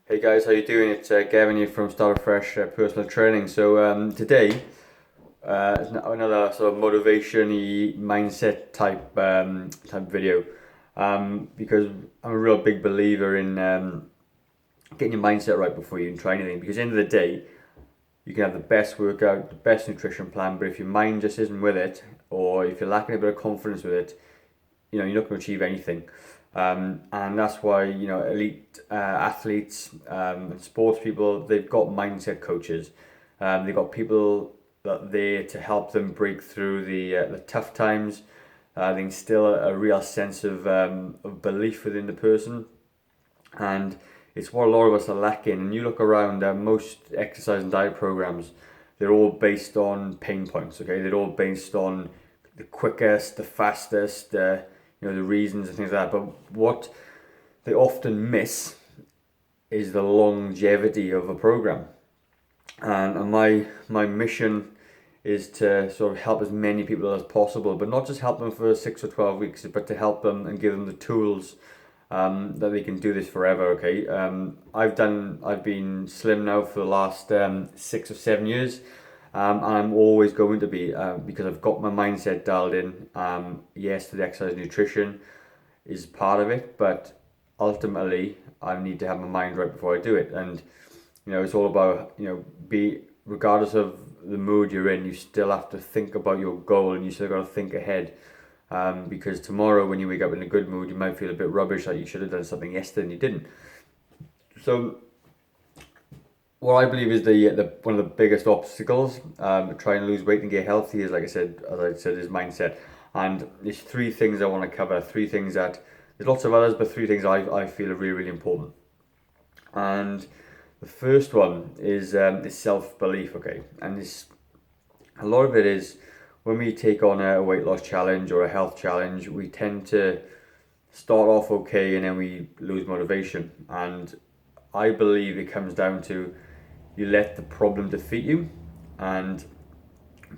Hey guys, how you doing? It's Gavyn here from Start Fresh Personal Training. So today is another sort of motivation-y mindset type video because I'm a real big believer in getting your mindset right before you even try anything. Because at the end of the day, you can have the best workout, the best nutrition plan, but if your mind just isn't with it, or if you're lacking a bit of confidence with it, you're not going to achieve anything. And that's why, elite athletes and sports people, they've got mindset coaches. They've got people that are there to help them break through the tough times. They instill a real sense of belief within the person. And it's what a lot of us are lacking. And you look around, most exercise and diet programs, they're all based on pain points, okay? They're all based on the quickest, the fastest, the reasons and things like that. But what they often miss is the longevity of a program. And my mission is to sort of help as many people as possible, but not just help them for 6 or 12 weeks, but to help them and give them the tools that they can do this forever. Okay, I've been slim now for the last 6 or 7 years. And I'm always going to be because I've got my mindset dialed in. Yes, the exercise nutrition is part of it, but ultimately I need to have my mind right before I do it. And it's all about be regardless of the mood you're in, you still have to think about your goal, and you still got to think ahead. Because tomorrow, when you wake up in a good mood, you might feel a bit rubbish, like you should have done something yesterday and you didn't. So what I believe is the one of the biggest obstacles trying to lose weight and get healthy is, like I said, is mindset. And there's three things I want to cover. Three things that there's lots of others, but three things I feel are really, really important. And the first one is self belief. Okay, and this a lot of it is when we take on a weight loss challenge or a health challenge, we tend to start off okay and then we lose motivation. And I believe it comes down to you let the problem defeat you, and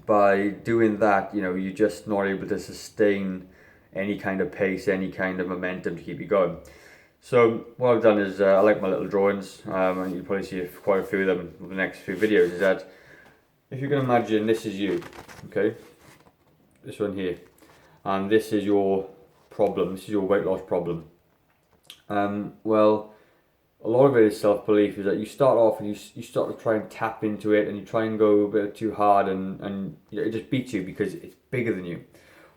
by doing that, you're just not able to sustain any kind of pace, any kind of momentum to keep you going. So what I've done is I like my little drawings, and you'll probably see quite a few of them in the next few videos. Is that if you can imagine this is you, okay, this one here, and this is your problem. This is your weight loss problem. Well, a lot of it is self-belief, is that you start off and you start to try and tap into it, and you try and go a bit too hard, and it just beats you because it's bigger than you.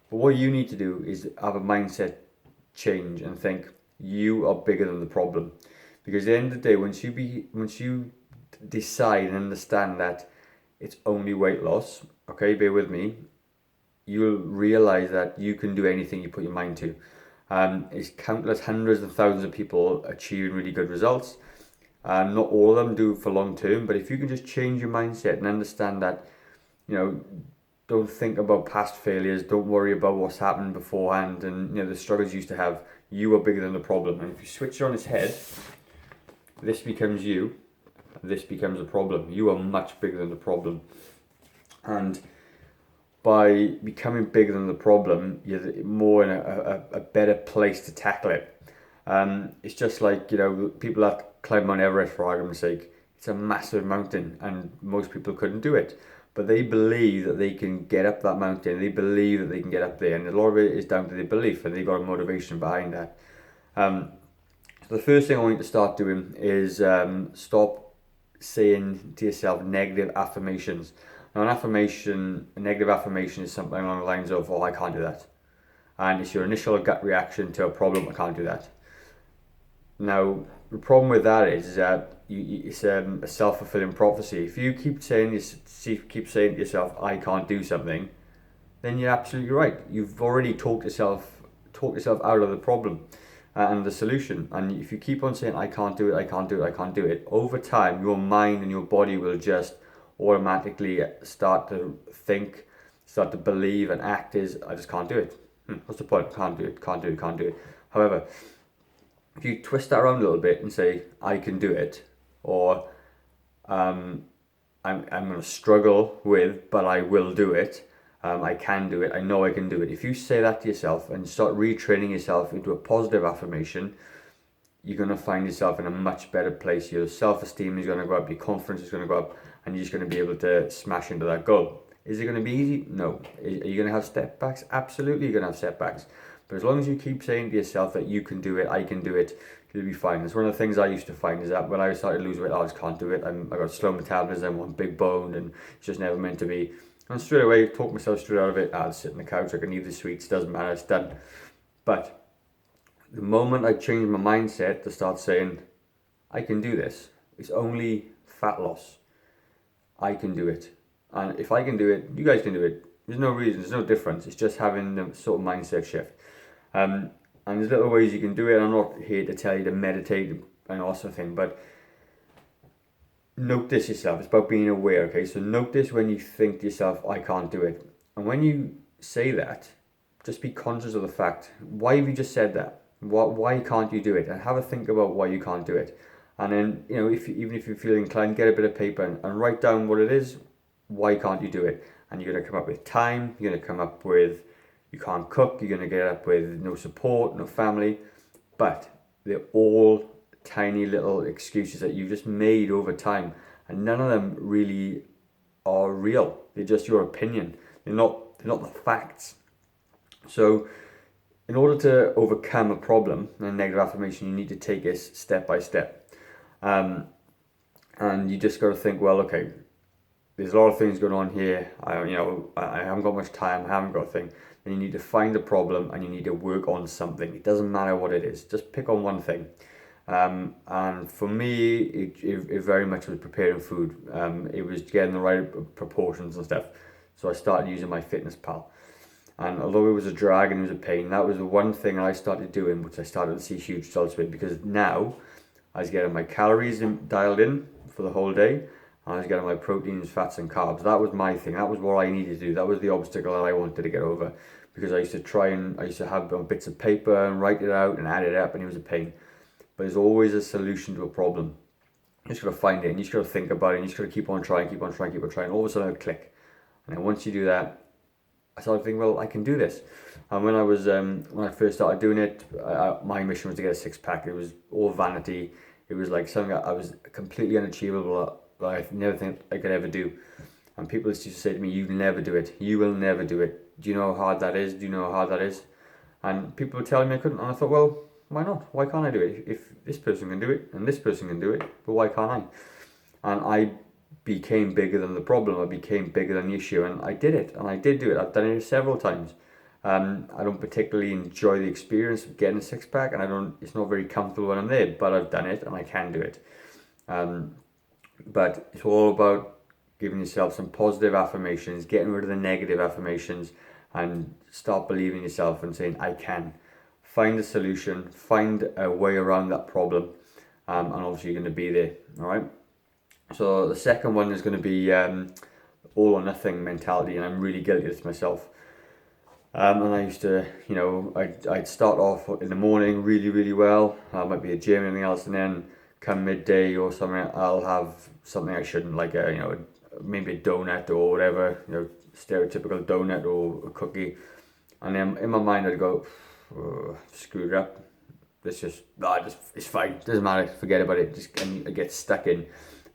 But what you need to do is have a mindset change and think you are bigger than the problem. Because at the end of the day, once you decide and understand that it's only weight loss, okay, bear with me, you'll realize that you can do anything you put your mind to. It's countless hundreds and thousands of people achieving really good results. Not all of them do for long term, but if you can just change your mindset and understand that, don't think about past failures, don't worry about what's happened beforehand and the struggles you used to have. You are bigger than the problem. And if you switch it on its head, this becomes you, this becomes a problem. You are much bigger than the problem. And by becoming bigger than the problem, you're more in a better place to tackle it. It's just like, people that climb Mount Everest, for argument's sake. It's a massive mountain and most people couldn't do it. But they believe that they can get up that mountain. They believe that they can get up there. And a lot of it is down to their belief, and they've got a motivation behind that. So the first thing I want you to start doing is stop saying to yourself negative affirmations. Now, a negative affirmation is something along the lines of, oh, I can't do that. And it's your initial gut reaction to a problem, I can't do that. Now, the problem with that is that it's a self-fulfilling prophecy. If you keep saying to yourself, I can't do something, then you're absolutely right. You've already talked yourself out of the problem and the solution. And if you keep on saying, I can't do it, I can't do it, I can't do it, over time, your mind and your body will just automatically start to think, start to believe and act as, I just can't do it. What's the point? Can't do it, can't do it, can't do it. However, if you twist that around a little bit and say, I can do it, or I'm going to struggle with, but I will do it, I can do it, I know I can do it. If you say that to yourself and start retraining yourself into a positive affirmation, you're going to find yourself in a much better place. Your self-esteem is going to go up, your confidence is going to go up, and you're just going to be able to smash into that goal. Is it going to be easy? No. Are you going to have setbacks? Absolutely you're going to have setbacks. But as long as you keep saying to yourself that you can do it, I can do it, you'll be fine. It's one of the things I used to find is that when I started to lose weight, I just can't do it. I got slow metabolism, I'm big boned, and it's just never meant to be. And straight away, talk myself straight out of it. I'll sit on the couch, I can eat the sweets, doesn't matter, it's done. But the moment I changed my mindset to start saying, I can do this, it's only fat loss. I can do it. And if I can do it, you guys can do it. There's no reason, there's no difference. It's just having the sort of mindset shift. And there's little ways you can do it. I'm not here to tell you to meditate and all sort of thing, but notice yourself. It's about being aware, okay? So notice when you think to yourself, I can't do it. And when you say that, just be conscious of the fact, why have you just said that? Why can't you do it? And have a think about why you can't do it. And then, even if you feel inclined, get a bit of paper and write down what it is. Why can't you do it? And you're going to come up with time. You're going to come up with you can't cook. You're going to get up with no support, no family. But they're all tiny little excuses that you've just made over time. And none of them really are real. They're just your opinion. They're not the facts. So in order to overcome a problem, a negative affirmation, you need to take it step by step. And you just got to think, well, okay, there's a lot of things going on here. I haven't got much time. I haven't got a thing. Then you need to find the problem and you need to work on something. It doesn't matter what it is. Just pick on one thing. And for me, it very much was preparing food. It was getting the right proportions and stuff. So I started using my Fitness Pal. And although it was a drag and it was a pain, that was the one thing I started doing, which I started to see huge results with, because now I was getting my calories dialed in for the whole day. And I was getting my proteins, fats and carbs. That was my thing. That was what I needed to do. That was the obstacle that I wanted to get over. Because I used to have bits of paper and write it out and add it up, and it was a pain. But there's always a solution to a problem. You just got to find it and you just got to think about it and you just got to keep on trying. All of a sudden it'll click. And then once you do that, I started thinking, well, I can do this. And when I first started doing it, my mission was to get a six-pack. It was all vanity. It was like something I was completely unachievable, that I never think I could ever do. And people used to say to me, you never do it. You will never do it. Do you know how hard that is? Do you know how hard that is? And people were telling me I couldn't. And I thought, well, why not? Why can't I do it? If this person can do it and this person can do it, but why can't I? And I became bigger than the problem. I became bigger than the issue, and I did it, and I did do it. I've done it several times. I don't particularly enjoy the experience of getting a six-pack, and it's not very comfortable when I'm there, but I've done it and I can do it. But it's all about giving yourself some positive affirmations, getting rid of the negative affirmations, and start believing in yourself and saying, I can. Find a solution, find a way around that problem, and obviously you're going to be there, all right? So the second one is going to be all or nothing mentality, and I'm really guilty of this myself. And I used to, I'd start off in the morning really, really well. I might be at gym and anything else, and then come midday or something, I'll have something I shouldn't, like maybe a donut or whatever, stereotypical donut or a cookie. And then in my mind I'd go, screwed up. It's fine. Doesn't matter. Forget about it. And I get stuck in.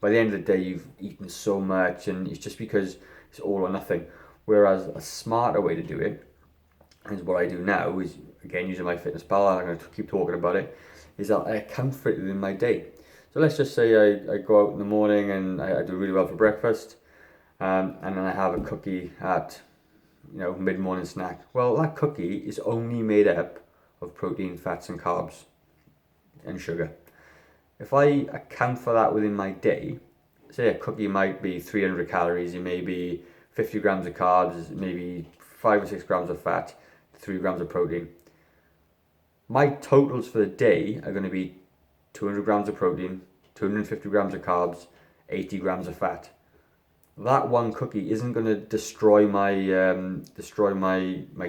By the end of the day, you've eaten so much, and it's just because it's all or nothing. Whereas a smarter way to do it is what I do now, is again using my Fitness Pal. I'm going to keep talking about it. Is that I account for it within my day. So let's just say I go out in the morning and I do really well for breakfast, and then I have a cookie at mid-morning snack. Well, that cookie is only made up of protein, fats and carbs and sugar. If I account for that within my day, say a cookie might be 300 calories, it may be 50 grams of carbs, maybe 5 or 6 grams of fat, 3 grams of protein. My totals for the day are going to be 200 grams of protein, 250 grams of carbs, 80 grams of fat. That one cookie isn't going to destroy my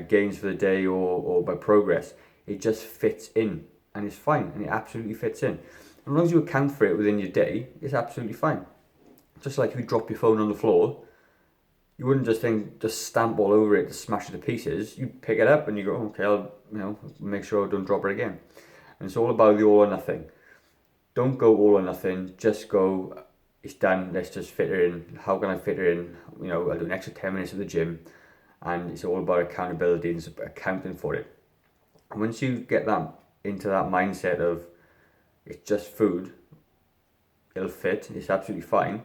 gains for the day or my progress. It just fits in, and it's fine, and it absolutely fits in. As long as you account for it within your day, it's absolutely fine. Just like if you drop your phone on the floor, you wouldn't just stamp all over it to smash it to pieces. You pick it up and you go, okay, I'll make sure I don't drop it again. And it's all about the all or nothing. Don't go all or nothing, just go, it's done, let's just fit it in. How can I fit it in? I'll do an extra 10 minutes at the gym, and it's all about accountability and accounting for it. And once you get that into that mindset of it's just food, it'll fit, it's absolutely fine,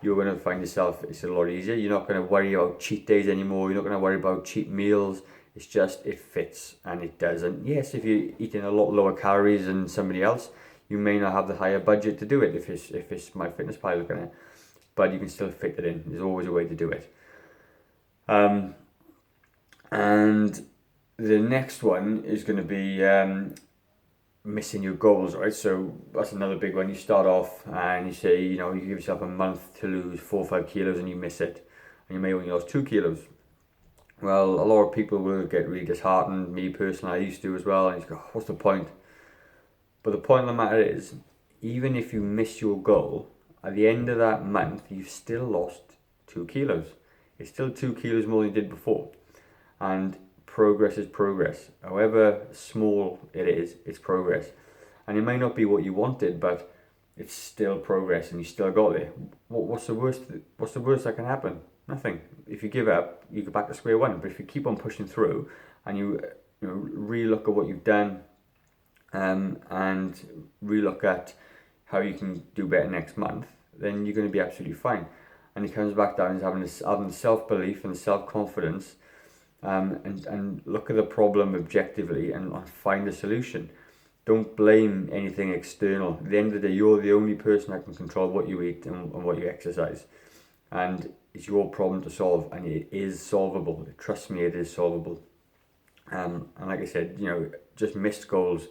you're going to find yourself, it's a lot easier. You're not going to worry about cheat days anymore, you're not going to worry about cheat meals. It's just, it fits and it does. And yes, if you're eating a lot lower calories than somebody else, you may not have the higher budget to do it if it's MyFitnessPal looking at it, but you can still fit it in. There's always a way to do it. And the next one is going to be missing your goals, right? So that's another big one. You start off and you say, you give yourself a month to lose 4 or 5 kilos and you miss it, and you may only lose 2 kilos. Well, a lot of people will get really disheartened. Me personally, I used to as well, and you go, what's the point? But the point of the matter is, even if you miss your goal, at the end of that month, you've still lost 2 kilos. It's still 2 kilos more than you did before. And progress is progress. However small it is, it's progress. And it may not be what you wanted, but it's still progress and you still got there. What's the worst that can happen? Nothing. If you give up, you go back to square one. But if you keep on pushing through and you re-look at what you've done, and re-look at how you can do better next month, then you're going to be absolutely fine. And it comes back down to having self-belief and self-confidence, and look at the problem objectively and find a solution. Don't blame anything external. At the end of the day, you're the only person that can control what you eat and what you exercise. And it's your problem to solve, and it is solvable. Trust me, it is solvable. And like I said, just missed goals.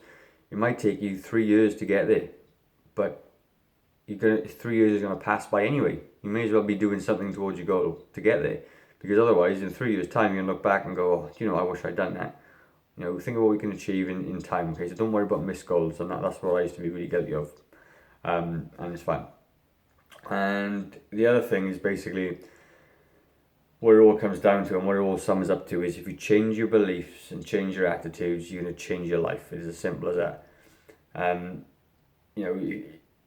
It might take you 3 years to get there, but 3 years is going to pass by anyway. You may as well be doing something towards your goal to get there, because otherwise in 3 years time you're going to look back and go, I wish I'd done that. Think of what we can achieve in time. Okay, so don't worry about missed goals, and that's what I used to be really guilty of, and it's fine. And the other thing is basically what it all comes down to, and what it all sums up to, is if you change your beliefs and change your attitudes, you're going to change your life. It is as simple as that.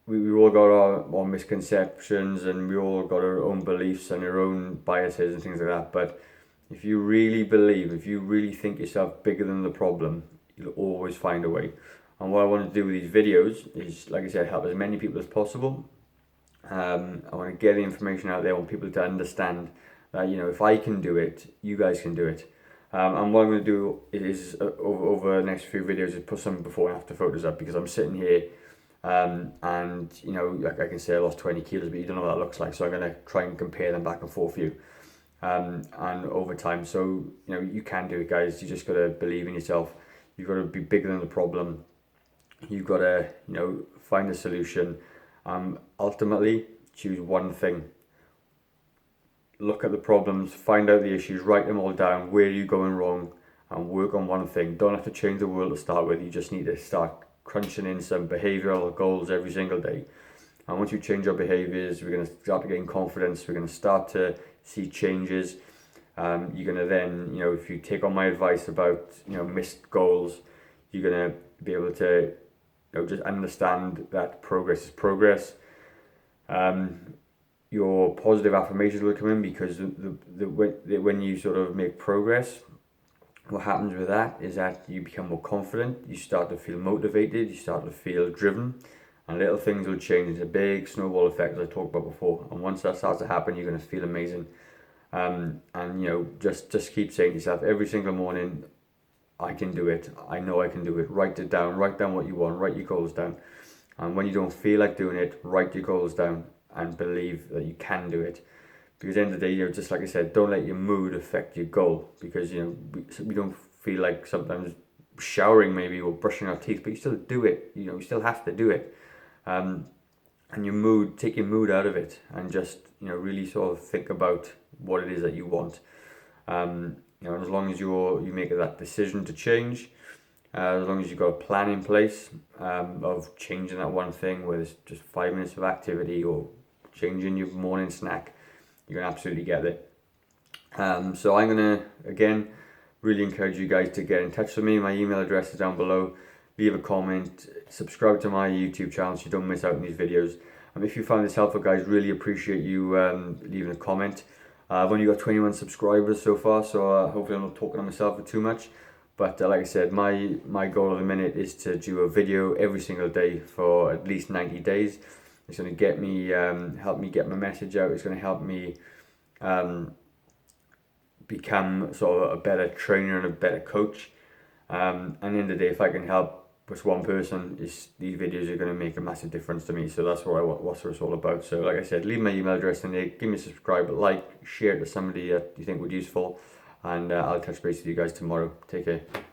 We all got our misconceptions, and we all got our own beliefs and our own biases and things like that. But if you really believe, if you really think yourself bigger than the problem, you'll always find a way. And what I want to do with these videos is, like I said, help as many people as possible. I want to get the information out there. I want people to understand that, if I can do it, you guys can do it. And what I'm going to do is over the next few videos is put some before and after photos up, because I'm sitting here and like I can say I lost 20 kilos, but you don't know what that looks like. So I'm going to try and compare them back and forth for you, and over time. So you can do it, guys. You just got to believe in yourself. You've got to be bigger than the problem. You've got to find a solution. Ultimately, choose one thing. Look at the problems, find out the issues, write them all down. Where are you going wrong? And work on one thing. Don't have to change the world to start with. You just need to start crunching in some behavioural goals every single day. And once you change your behaviours, we're going to start to gain confidence. We're going to start to see changes. You're going to then, if you take on my advice about, missed goals, you're going to be able to, just understand that progress is progress. Your positive affirmations will come in, because when you sort of make progress, what happens with that is that you become more confident, you start to feel motivated, you start to feel driven, and little things will change. It's a big snowball effect, as I talked about before, and once that starts to happen, you're going to feel amazing. And just keep saying to yourself every single morning, I can do it, I know I can do it. Write it down, write down what you want, write your goals down. And when you don't feel like doing it, write your goals down and believe that you can do it. Because at the end of the day, just like I said, don't let your mood affect your goal. Because we don't feel like sometimes showering maybe or brushing our teeth, but you still do it. You still have to do it. And your mood, take your mood out of it, and just really sort of think about what it is that you want. And as long as you make that decision to change, as long as you've got a plan in place of changing that one thing, whether it's just 5 minutes of activity or changing your morning snack, you're going to absolutely get it. So I'm going to, again, really encourage you guys to get in touch with me. My email address is down below. leave a comment, subscribe to my YouTube channel so you don't miss out on these videos. And if you found this helpful, guys, really appreciate you leaving a comment. I've only got 21 subscribers so far, so hopefully I'm not talking to myself too much. But like I said, my goal at the minute is to do a video every single day for at least 90 days. It's going to get me, help me get my message out. It's going to help me become sort of a better trainer and a better coach. And at the end of the day, if I can help just one person, these videos are going to make a massive difference to me. So that's what it's all about. So like I said, leave my email address in there, give me a subscribe, like, share it to somebody that you think would be useful, and I'll touch base with you guys tomorrow. Take care.